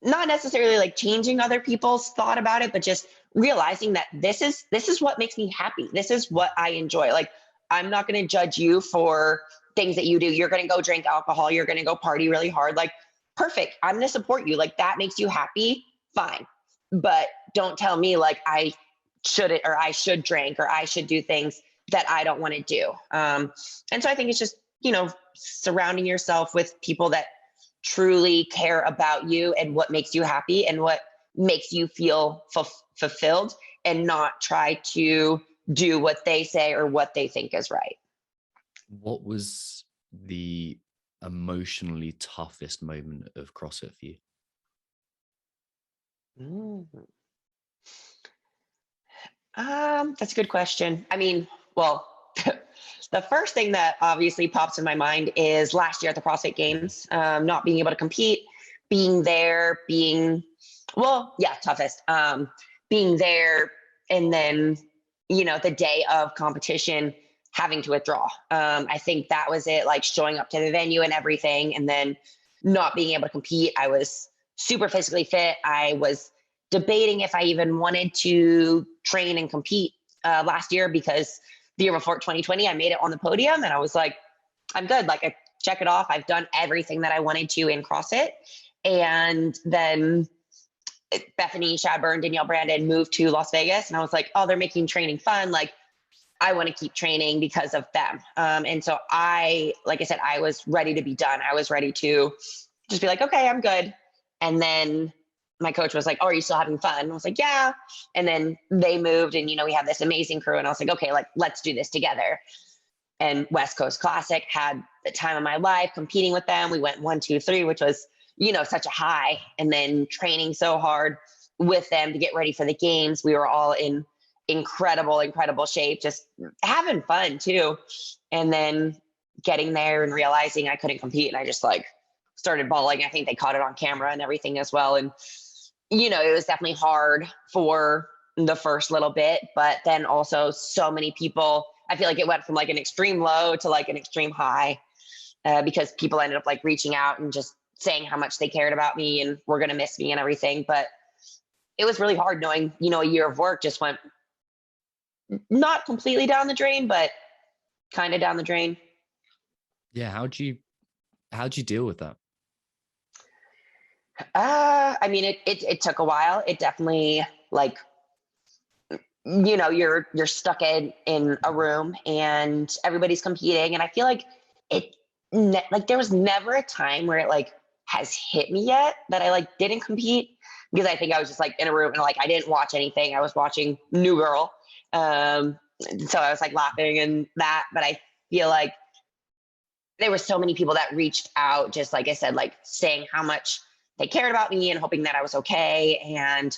Speaker 2: not necessarily like changing other people's thought about it, but just realizing that this is what makes me happy. This is what I enjoy. Like, I'm not going to judge you for things that you do. You're going to go drink alcohol. You're going to go party really hard. Like, perfect. I'm going to support you. Like, that makes you happy. Fine. But don't tell me like I shouldn't, or I should drink, or I should do things that I don't want to do. And so I think it's just, you know, surrounding yourself with people that truly care about you and what makes you happy and what makes you feel fulfilled, and not try to do what they say or what they think is right.
Speaker 1: What was the emotionally toughest moment of CrossFit for you?
Speaker 2: That's a good question. I mean, well, the first thing that obviously pops in my mind is last year at the CrossFit Games, not being able to compete, being there, toughest, being there. And then, you know, the day of competition, having to withdraw. I think that was it, like showing up to the venue and everything, and then not being able to compete. I was super physically fit. I was debating if I even wanted to train and compete last year, because the year before 2020, I made it on the podium and I was like, I'm good. Like, I check it off. I've done everything that I wanted to in CrossFit. And then Bethany, Shadburn, Danielle Brandon moved to Las Vegas, and I was like, oh, they're making training fun. Like, I want to keep training because of them. And so like I said, I was ready to be done. I was ready to just be like, okay, I'm good. And then my coach was like, oh, are you still having fun? I was like, yeah. And then they moved, and, you know, we have this amazing crew, and I was like, okay, like, let's do this together. And West Coast Classic had the time of my life competing with them. We went 1, 2, 3, which was, you know, such a high. And then training so hard with them to get ready for the games. We were all in incredible shape, just having fun too. And then getting there and realizing I couldn't compete, and I just like started bawling. I think they caught it on camera and everything as well. And, you know, it was definitely hard for the first little bit, but then also so many people, I feel like it went from like an extreme low to like an extreme high, because people ended up like reaching out and just saying how much they cared about me and were going to miss me and everything. But it was really hard knowing, you know, a year of work just went not completely down the drain, but kind of down the drain.
Speaker 1: Yeah. How'd you deal with that?
Speaker 2: I mean, it took a while. It definitely, like, you know, you're stuck in a room and everybody's competing. And I feel like like there was never a time where it like has hit me yet that I like didn't compete, because I think I was just like in a room and like I didn't watch anything. I was watching New Girl. So I was like laughing and that, but I feel like there were so many people that reached out, just like I said, like saying how much they cared about me and hoping that I was okay. And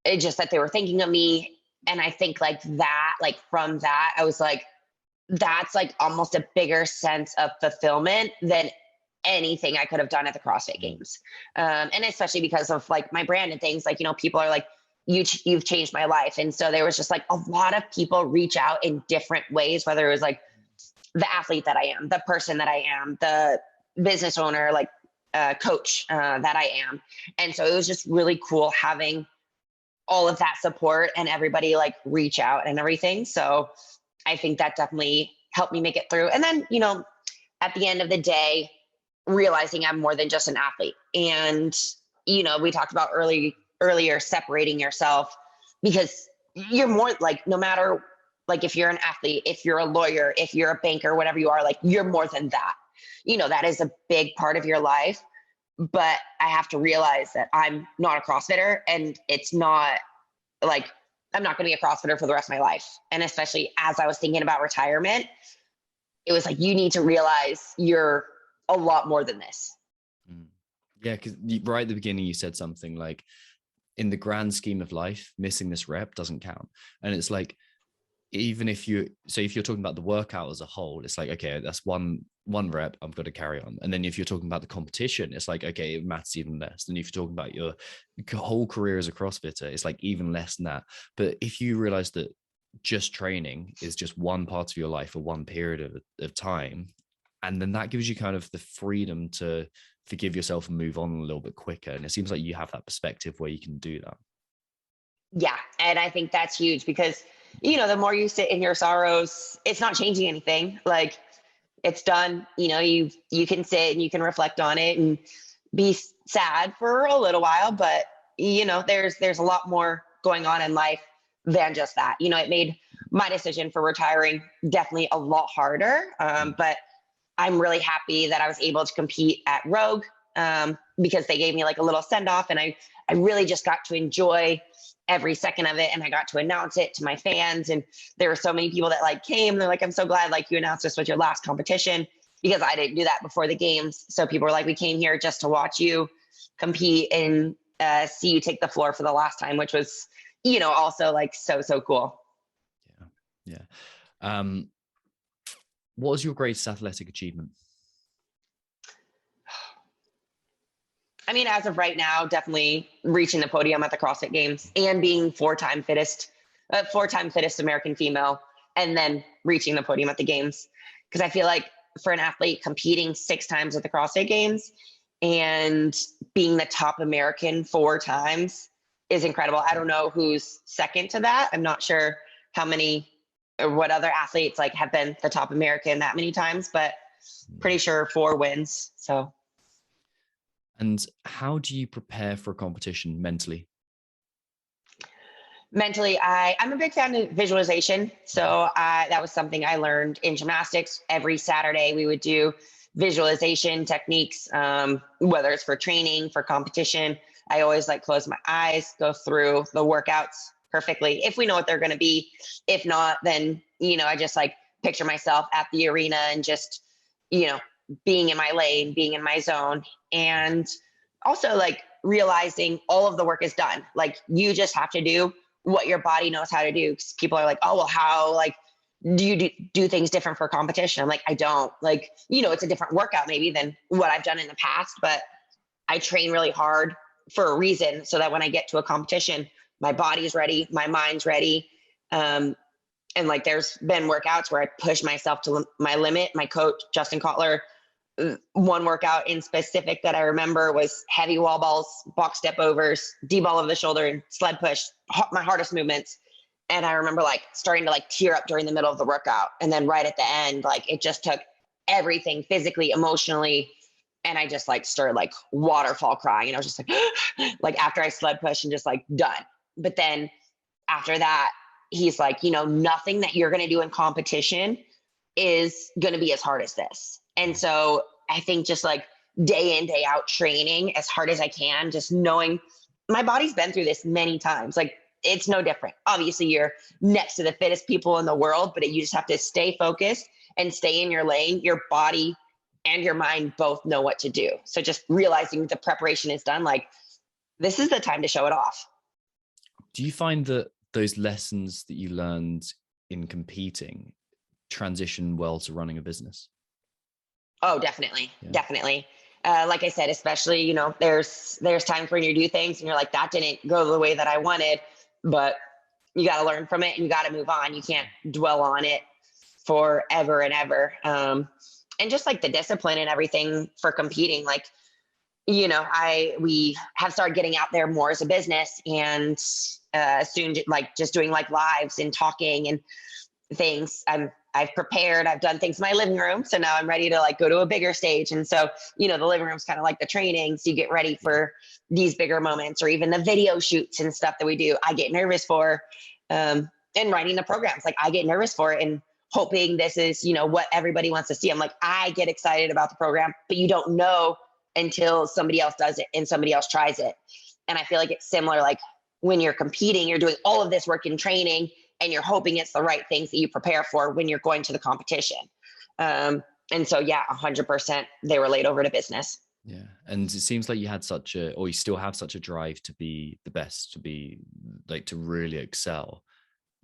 Speaker 2: it just that they were thinking of me. And I think like that, like from that, I was like, that's like almost a bigger sense of fulfillment than anything I could have done at the CrossFit Games. And especially because of like my brand and things, like, you know, people are like, you've changed my life. And so there was just like a lot of people reach out in different ways, whether it was like the athlete that I am, the person that I am, the business owner, like coach that I am. And so it was just really cool having all of that support and everybody like reach out and everything. So I think that definitely helped me make it through. And then, at the end of the day, realizing I'm more than just an athlete. And, we talked about earlier separating yourself, because you're more like, no matter like if you're an athlete, if you're a lawyer, if you're a banker, whatever you are, like you're more than that. That is a big part of your life. But I have to realize that I'm not a CrossFitter, and it's not like, I'm not going to be a CrossFitter for the rest of my life. And especially as I was thinking about retirement, it was like, you need to realize you're a lot more than this.
Speaker 1: Yeah, because right at the beginning, you said something like, in the grand scheme of life, missing this rep doesn't count. And it's like, even if you're talking about the workout as a whole, it's like, okay, that's one rep, I've got to carry on. And then if you're talking about the competition, it's like, okay, it matters even less. And if you're talking about your whole career as a CrossFitter, it's like even less than that. But if you realize that just training is just one part of your life or one period of time, and then that gives you kind of the freedom to forgive yourself and move on a little bit quicker. And it seems like you have that perspective where you can do that.
Speaker 2: Yeah. And I think that's huge, because, the more you sit in your sorrows, it's not changing anything. Like, it's done. You can sit and you can reflect on it and be sad for a little while, but there's a lot more going on in life than just that. It made my decision for retiring definitely a lot harder. But I'm really happy that I was able to compete at Rogue, because they gave me like a little send off, and I really just got to enjoy every second of it. And I got to announce it to my fans. And there were so many people that like came, they're like, I'm so glad like you announced this was your last competition, because I didn't do that before the games. So people were like, we came here just to watch you compete and see you take the floor for the last time, which was, also like so cool.
Speaker 1: Yeah. What was your greatest athletic achievement?
Speaker 2: I mean, as of right now, definitely reaching the podium at the CrossFit Games and being four-time fittest American female, and then reaching the podium at the games. Because I feel like for an athlete competing 6 times at the CrossFit Games and being the top American 4 times is incredible. I don't know who's second to that. I'm not sure how many or what other athletes like have been the top American that many times, but pretty sure 4 wins. So.
Speaker 1: And how do you prepare for a competition mentally?
Speaker 2: Mentally, I'm a big fan of visualization. So that was something I learned in gymnastics. Every Saturday we would do visualization techniques, whether it's for training, for competition. I always like close my eyes, go through the workouts perfectly, if we know what they're going to be. If not, then, I just like picture myself at the arena and just, being in my lane, being in my zone. And also like realizing all of the work is done. Like, you just have to do what your body knows how to do. 'Cause people are like, oh, well, how like do you do things different for competition? I'm like, I don't. Like, it's a different workout maybe than what I've done in the past, but I train really hard for a reason, so that when I get to a competition, my body's ready, my mind's ready. And like, there's been workouts where I push myself to my limit. My coach, Justin Kotler, one workout in specific that I remember was heavy wall balls, box step overs, D-ball over the shoulder, and sled push, my hardest movements. And I remember like starting to like tear up during the middle of the workout. And then right at the end, like it just took everything physically, emotionally. And I just like started like waterfall crying. And I was just like, like after I sled push and just like done. But then after that, he's like, nothing that you're going to do in competition is going to be as hard as this. And so I think just like day in, day out training as hard as I can, just knowing my body's been through this many times. Like, it's no different. Obviously you're next to the fittest people in the world, but you just have to stay focused and stay in your lane. Your body and your mind both know what to do. So just realizing the preparation is done, like this is the time to show it off.
Speaker 1: Do you find that those lessons that you learned in competing transition well to running a business?
Speaker 2: Oh, definitely. Yeah. Definitely. Like I said, especially, there's times when you do things and you're like, that didn't go the way that I wanted, but you got to learn from it and you got to move on. You can't dwell on it forever and ever. And just like the discipline and everything for competing, like we have started getting out there more as a business, and soon like just doing like lives and talking and things. I've prepared, I've done things in my living room. So now I'm ready to like go to a bigger stage. And so, the living room's kind of like the training. So you get ready for these bigger moments, or even the video shoots and stuff that we do. I get nervous for, and writing the programs. Like I get nervous for it and hoping this is, what everybody wants to see. I'm like, I get excited about the program, but you don't know until somebody else does it and somebody else tries it. And I feel like it's similar. Like when you're competing, you're doing all of this work in training, and you're hoping it's the right things that you prepare for when you're going to the competition. And so, 100%, they relate over to business.
Speaker 1: Yeah. And it seems like you had you still have such a drive to be the best, to really excel.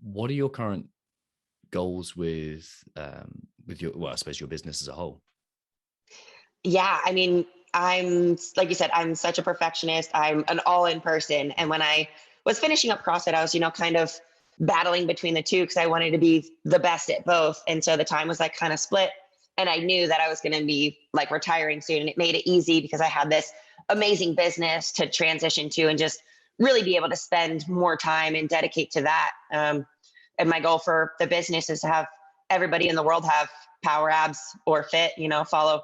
Speaker 1: What are your current goals with I suppose your business as a whole?
Speaker 2: Yeah. I mean, I'm, like you said, I'm such a perfectionist. I'm an all-in person. And when I was finishing up CrossFit, I was, kind of battling between the two because I wanted to be the best at both. And so the time was like kind of split, and I knew that I was going to be like retiring soon. And it made it easy because I had this amazing business to transition to and just really be able to spend more time and dedicate to that. And my goal for the business is to have everybody in the world have power abs or fit, follow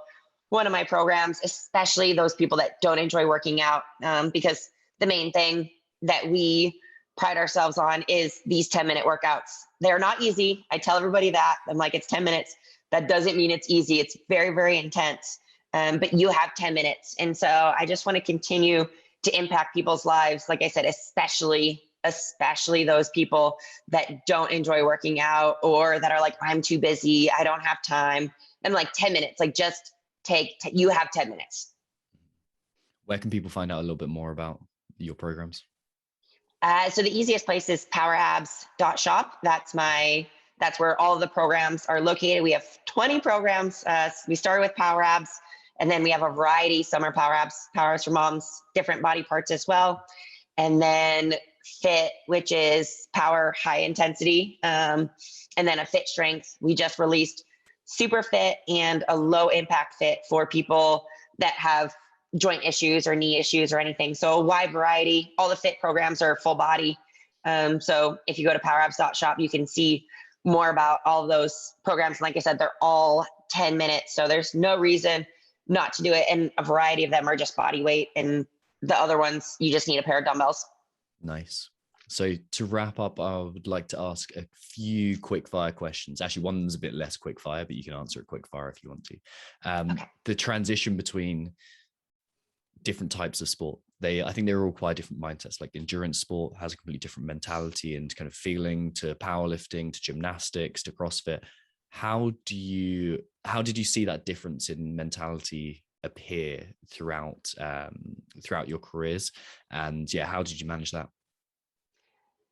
Speaker 2: one of my programs, especially those people that don't enjoy working out. Because the main thing that we pride ourselves on is these 10-minute workouts. They're not easy. I tell everybody that. I'm like, it's 10 minutes. That doesn't mean it's easy. It's very, very intense. But you have 10 minutes. And so I just want to continue to impact people's lives. Like I said, especially those people that don't enjoy working out, or that are like, I'm too busy, I don't have time. And like 10 minutes, like just you have 10 minutes.
Speaker 1: Where can people find out a little bit more about your programs?
Speaker 2: So the easiest place is powerabs.shop. That's where all of the programs are located. We have 20 programs. We started with Power Abs, and then we have a variety. Some are Power Abs for moms, different body parts as well. And then Fit, which is power high intensity. And then a Fit Strength. We just released Super Fit and a low impact fit for people that have joint issues or knee issues or anything. So a wide variety. All the Fit programs are full body. So if you go to powerabs.shop, you can see more about all of those programs. And like I said, they're all 10 minutes. So there's no reason not to do it. And a variety of them are just body weight. And the other ones, you just need a pair of dumbbells.
Speaker 1: Nice. So to wrap up, I would like to ask a few quick fire questions. Actually, one's a bit less quick fire, but you can answer it quick fire if you want to. Okay. The transition between different types of sport. I think they're all quite different mindsets. Like endurance sport has a completely different mentality and kind of feeling, to powerlifting, to gymnastics, to CrossFit. How did you see that difference in mentality appear throughout your careers? And how did you manage that?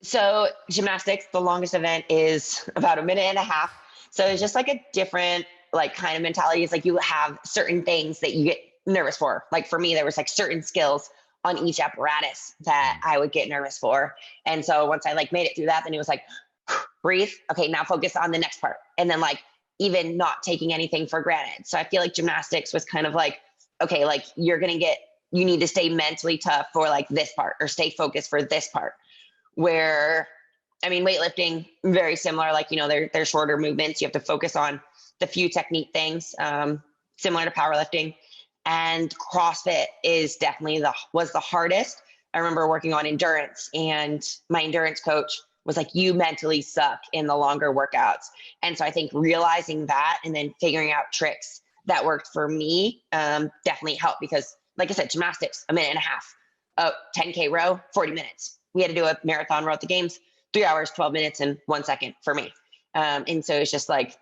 Speaker 2: So gymnastics, the longest event is about a minute and a half. So it's just like a different like kind of mentality. It's like you have certain things that you get nervous for. Like for me, there was like certain skills on each apparatus that I would get nervous for. And so once I like made it through that, then it was like, breathe. Okay, now focus on the next part. And then like even not taking anything for granted. So I feel like gymnastics was kind of like, okay, like you need to stay mentally tough for like this part, or stay focused for this part. Where, I mean, weightlifting, very similar, like, they're shorter movements. You have to focus on the few technique things, similar to powerlifting. And CrossFit is definitely was the hardest. I remember working on endurance, and my endurance coach was like, you mentally suck in the longer workouts. And so I think realizing that and then figuring out tricks that worked for me definitely helped, because like I said, gymnastics, a minute and a half, 10K row, 40 minutes. We had to do a marathon row at the games, 3 hours, 12 minutes and 1 second for me. And so it's just like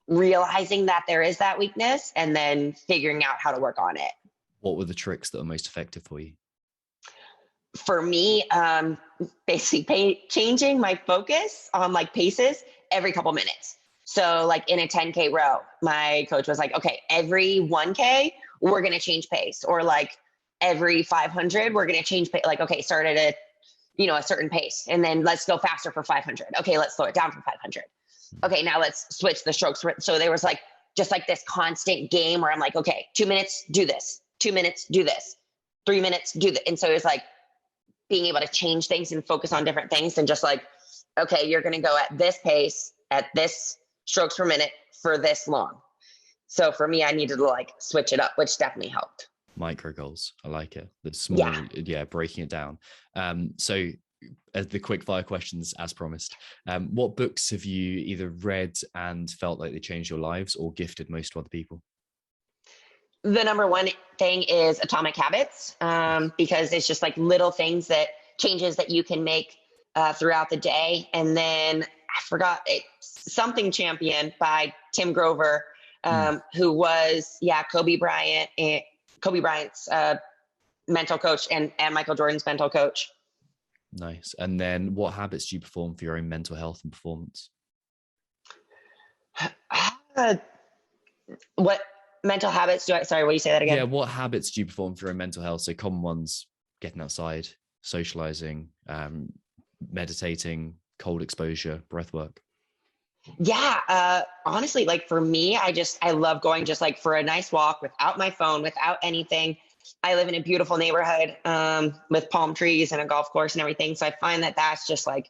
Speaker 2: realizing that there is that weakness and then figuring out how to work on it.
Speaker 1: What were the tricks that were most effective for you?
Speaker 2: For me, basically changing my focus on like paces every couple minutes. So like in a 10K row, my coach was like, okay, every 1K, we're going to change pace. Or like every 500, we're going to change pace. Like, okay, start at a certain pace, and then let's go faster for 500. Okay, let's slow it down for 500. Okay, now let's switch the strokes. So there was like, just like this constant game where I'm like, okay, 2 minutes, do this, 2 minutes, do this, 3 minutes, do that. And so it's like being able to change things and focus on different things and just like, okay, you're going to go at this pace, at this strokes per minute for this long. So for me, I needed to like switch it up, which definitely helped.
Speaker 1: Micro goals. I like it. The small, breaking it down. So as the quick fire questions, as promised, what books have you either read and felt like they changed your lives or gifted most to other people?
Speaker 2: The number one thing is Atomic Habits, because it's just like little things that changes that you can make throughout the day. And then I forgot Something Champion by Tim Grover, who was Kobe Bryant's mental coach and Michael Jordan's mental coach.
Speaker 1: Nice. And then what habits do you perform for your own mental health and performance?
Speaker 2: What mental habits sorry, will you say that again?
Speaker 1: Yeah, what habits do you perform for your own mental health? So common ones: getting outside, socializing, meditating, cold exposure, breath work.
Speaker 2: Yeah. Honestly, like for me, I love going just like for a nice walk without my phone, without anything. I live in a beautiful neighborhood with palm trees and a golf course and everything. So I find that that's just like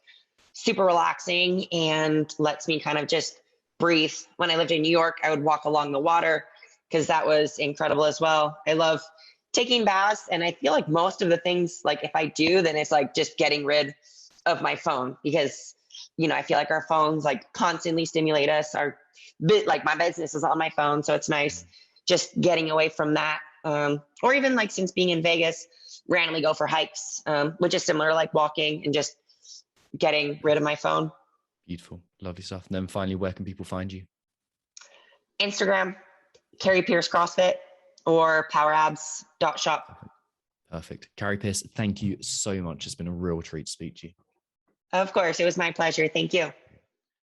Speaker 2: super relaxing and lets me kind of just breathe. When I lived in New York, I would walk along the water because that was incredible as well. I love taking baths. And I feel like most of the things, like if I do, then it's like just getting rid of my phone because, I feel like our phones like constantly stimulate us. Like my business is on my phone. So it's nice just getting away from that. Or even like since being in Vegas, randomly go for hikes, which is similar, like walking and just getting rid of my phone.
Speaker 1: Beautiful. Lovely stuff. And then finally, where can people find you?
Speaker 2: Instagram, Kari Pearce CrossFit, or powerabs.shop.
Speaker 1: Perfect. Kari Pearce, thank you so much. It's been a real treat to speak to you.
Speaker 2: Of course. It was my pleasure. Thank you.